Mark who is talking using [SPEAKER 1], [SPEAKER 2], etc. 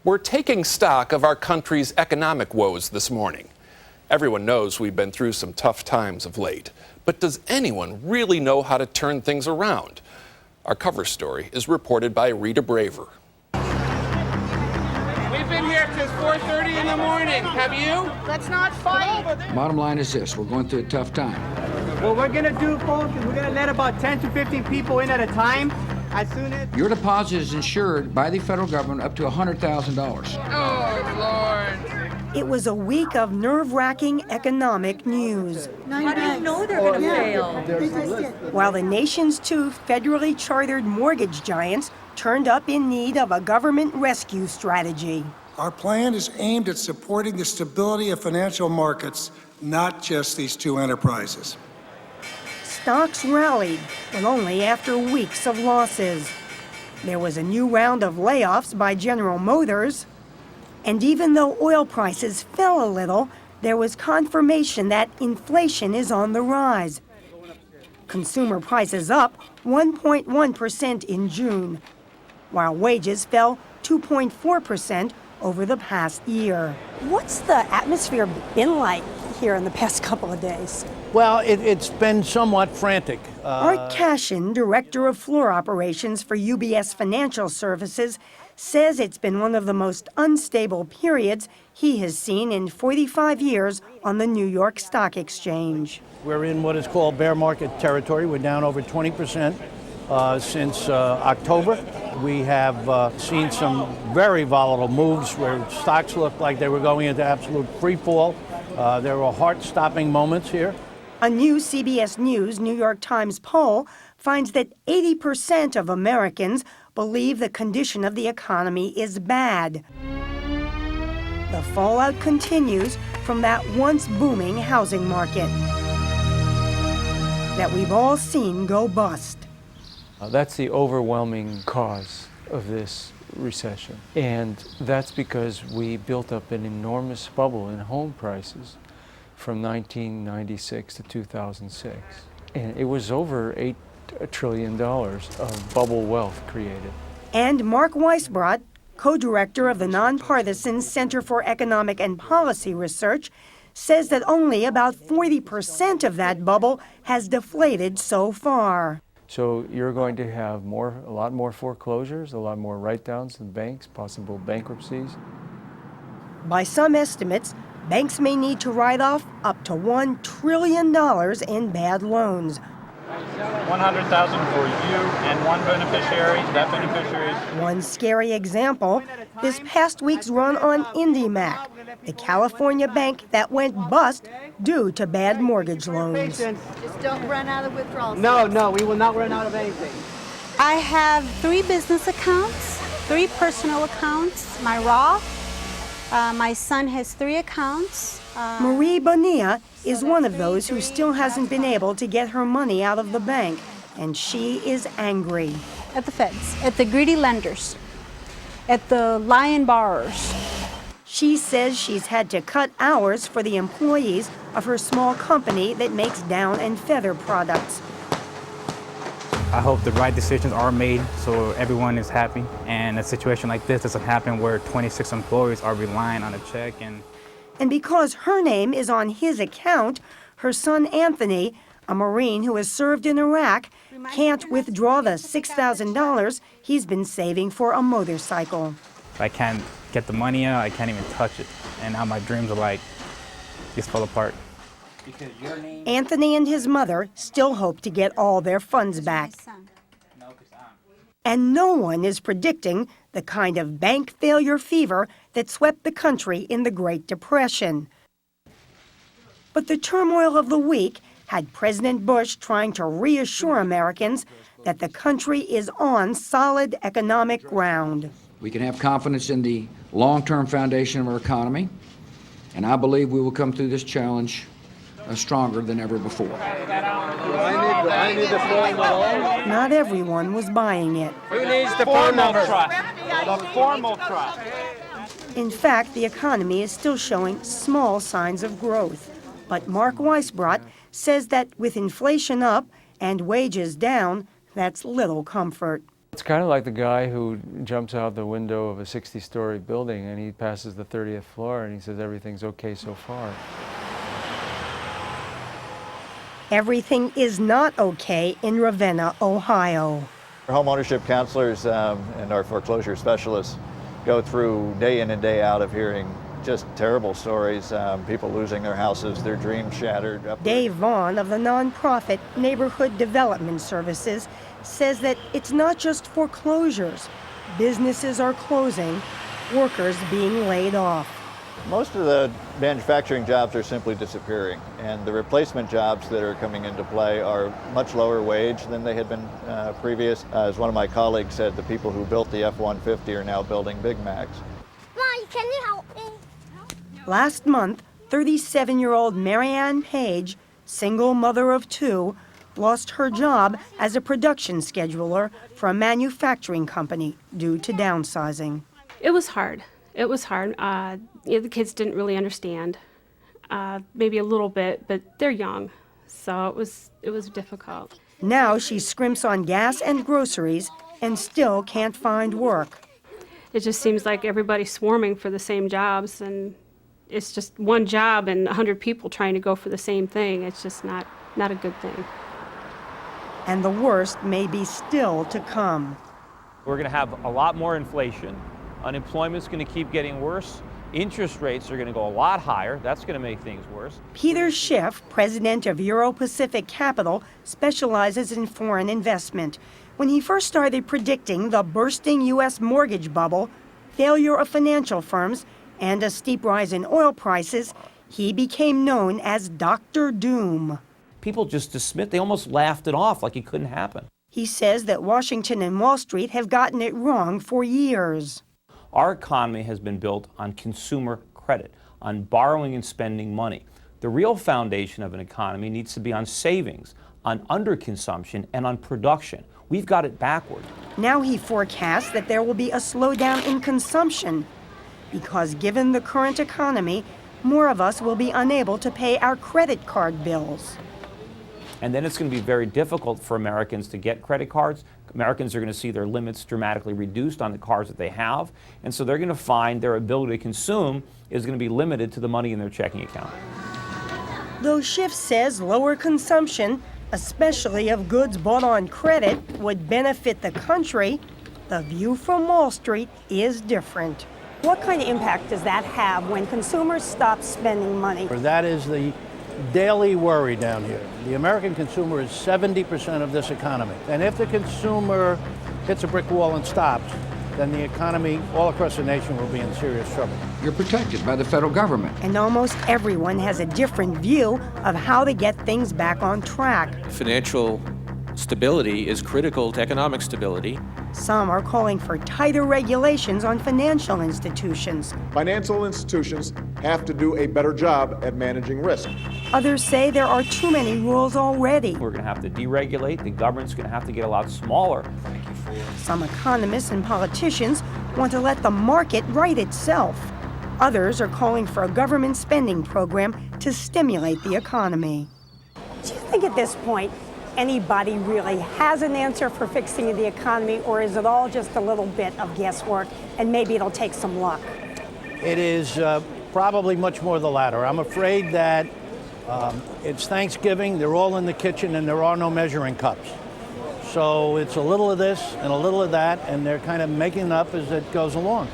[SPEAKER 1] We're taking stock of our country's economic woes this morning. Everyone knows we've been through some tough times of late, but does anyone really know how to turn things around? Our cover story is reported by Rita Braver.
[SPEAKER 2] We've been here since 4:30 in the morning. Have you?
[SPEAKER 3] Let's not fight.
[SPEAKER 4] Bottom line is this, we're going through a tough time.
[SPEAKER 5] What we're gonna do, folks, is we're gonna let about 10 to 15 people in at a time. As soon as
[SPEAKER 4] Your deposit is insured by the federal government up to $100,000.
[SPEAKER 2] Oh, Lord.
[SPEAKER 3] It was a week of nerve-wracking economic news.
[SPEAKER 6] How do you know they're going to fail?
[SPEAKER 3] While the nation's two federally chartered mortgage giants turned up in need of a government rescue strategy.
[SPEAKER 7] Our plan is aimed at supporting the stability of financial markets, not just these two enterprises.
[SPEAKER 3] Stocks rallied, but only after weeks of losses. There was a new round of layoffs by General Motors. And even though oil prices fell a little, there was confirmation that inflation is on the rise. Consumer prices up 1.1% in June, while wages fell 2.4% over the past year. What's the atmosphere been like here in the past couple of days?
[SPEAKER 8] Well, it's been somewhat frantic.
[SPEAKER 3] Art Cashin, director of floor operations for UBS Financial Services, says it's been one of the most unstable periods he has seen in 45 years on the New York Stock Exchange.
[SPEAKER 8] We're in what is called bear market territory. We're down over 20% since October. We have seen some very volatile moves where stocks looked like they were going into absolute free fall. There were heart-stopping moments here.
[SPEAKER 3] A new CBS News New York Times poll finds that 80% of Americans believe the condition of the economy is bad. The fallout continues from that once booming housing market that we've all seen go bust.
[SPEAKER 9] That's the overwhelming cause of this recession. And that's because we built up an enormous bubble in home prices from 1996 to 2006. And it was over $8 trillion of bubble wealth created.
[SPEAKER 3] And Mark Weisbrot, co-director of the nonpartisan Center for Economic and Policy Research, says that only about 40% of that bubble has deflated so far.
[SPEAKER 9] So you're going to have a lot more foreclosures, a lot more write-downs in banks, possible bankruptcies.
[SPEAKER 3] By some estimates, banks may need to write off up to $1 trillion in bad loans.
[SPEAKER 10] $100,000 for you and one beneficiary. That beneficiary is...
[SPEAKER 3] One scary example, this past week's run on IndyMac, the California bank that went bust due to bad mortgage loans.
[SPEAKER 6] Just don't run out of withdrawals.
[SPEAKER 5] No, we will not run out of anything.
[SPEAKER 11] I have 3 business accounts, 3 personal accounts, my Roth. My son has 3 accounts.
[SPEAKER 3] Marie Bonilla is one of those who still hasn't been able to get her money out of the bank, and she is angry.
[SPEAKER 11] At the feds, at the greedy lenders, at the lying borrowers.
[SPEAKER 3] She says she's had to cut hours for the employees of her small company that makes down and feather products.
[SPEAKER 12] I hope the right decisions are made so everyone is happy, and a situation like this doesn't happen where 26 employees are relying on a check.
[SPEAKER 3] And because her name is on his account, her son Anthony, a Marine who has served in Iraq, can't withdraw the $6,000 he's been saving for a motorcycle.
[SPEAKER 12] I can't get the money out, I can't even touch it, and now my dreams are just fall apart.
[SPEAKER 3] Anthony and his mother still hope to get all their funds back. And no one is predicting the kind of bank failure fever that swept the country in the Great Depression. But the turmoil of the week had President Bush trying to reassure Americans that the country is on solid economic ground.
[SPEAKER 4] We can have confidence in the long-term foundation of our economy, and I believe we will come through this challenge stronger than ever before.
[SPEAKER 3] Not everyone was buying it.
[SPEAKER 2] Who needs the formal trust? The formal trust.
[SPEAKER 3] In fact, the economy is still showing small signs of growth. But Mark Weisbrot says that with inflation up and wages down, that's little comfort.
[SPEAKER 9] It's kind of like the guy who jumps out the window of a 60-story building and he passes the 30th floor and he says everything's okay so far.
[SPEAKER 3] Everything is not okay in Ravenna, Ohio.
[SPEAKER 13] Our home ownership counselors and our foreclosure specialists go through day in and day out of hearing just terrible stories, people losing their houses, their dreams shattered.
[SPEAKER 3] Dave Vaughn of the nonprofit Neighborhood Development Services says that it's not just foreclosures. Businesses are closing, workers being laid off.
[SPEAKER 13] Most of the manufacturing jobs are simply disappearing, and the replacement jobs that are coming into play are much lower wage than they had been previous. As one of my colleagues said, the people who built the F-150 are now building Big Macs.
[SPEAKER 6] Mom, can you help me?
[SPEAKER 3] Last month, 37-year-old Marianne Page, single mother of two, lost her job as a production scheduler for a manufacturing company due to downsizing.
[SPEAKER 14] It was hard. It was hard. The kids didn't really understand, maybe a little bit, but they're young, so it was difficult.
[SPEAKER 3] Now she scrimps on gas and groceries and still can't find work.
[SPEAKER 14] It just seems like everybody's swarming for the same jobs, and it's just one job and 100 people trying to go for the same thing. It's just not a good thing.
[SPEAKER 3] And the worst may be still to come.
[SPEAKER 2] We're going to have a lot more inflation. Unemployment's going to keep getting worse. Interest rates are going to go a lot higher. That's going to make things worse.
[SPEAKER 3] Peter Schiff, president of Euro-Pacific Capital, specializes in foreign investment. When he first started predicting the bursting U.S. mortgage bubble, failure of financial firms, and a steep rise in oil prices, he became known as Dr. Doom.
[SPEAKER 2] People just dismissed, they almost laughed it off like it couldn't happen.
[SPEAKER 3] He says that Washington and Wall Street have gotten it wrong for years.
[SPEAKER 2] Our economy has been built on consumer credit, on borrowing and spending money. The real foundation of an economy needs to be on savings, on underconsumption, and on production. We've got it backward.
[SPEAKER 3] Now he forecasts that there will be a slowdown in consumption because given the current economy, more of us will be unable to pay our credit card bills.
[SPEAKER 2] And then it's going to be very difficult for Americans to get credit cards. Americans are going to see their limits dramatically reduced on the cards that they have. And so they're going to find their ability to consume is going to be limited to the money in their checking account.
[SPEAKER 3] Though Schiff says lower consumption, especially of goods bought on credit, would benefit the country, the view from Wall Street is different. What kind of impact does that have when consumers stop spending money?
[SPEAKER 8] That is the daily worry down here. The American consumer is 70% of this economy. And if the consumer hits a brick wall and stops, then the economy all across the nation will be in serious trouble.
[SPEAKER 4] You're protected by the federal government.
[SPEAKER 3] And almost everyone has a different view of how to get things back on track.
[SPEAKER 15] Financial stability is critical to economic stability.
[SPEAKER 3] Some are calling for tighter regulations on financial institutions.
[SPEAKER 16] Financial institutions have to do a better job at managing risk.
[SPEAKER 3] Others say there are too many rules already.
[SPEAKER 2] We're going to have to deregulate. The government's going to have to get a lot smaller.
[SPEAKER 3] Some economists and politicians want to let the market right itself. Others are calling for a government spending program to stimulate the economy.
[SPEAKER 17] Do you think at this point anybody really has an answer for fixing the economy, or is it all just a little bit of guesswork and maybe it'll take some luck?
[SPEAKER 8] It is probably much more the latter. I'm afraid that it's Thanksgiving, they're all in the kitchen, and there are no measuring cups. So it's a little of this and a little of that, and they're kind of making it up as it goes along.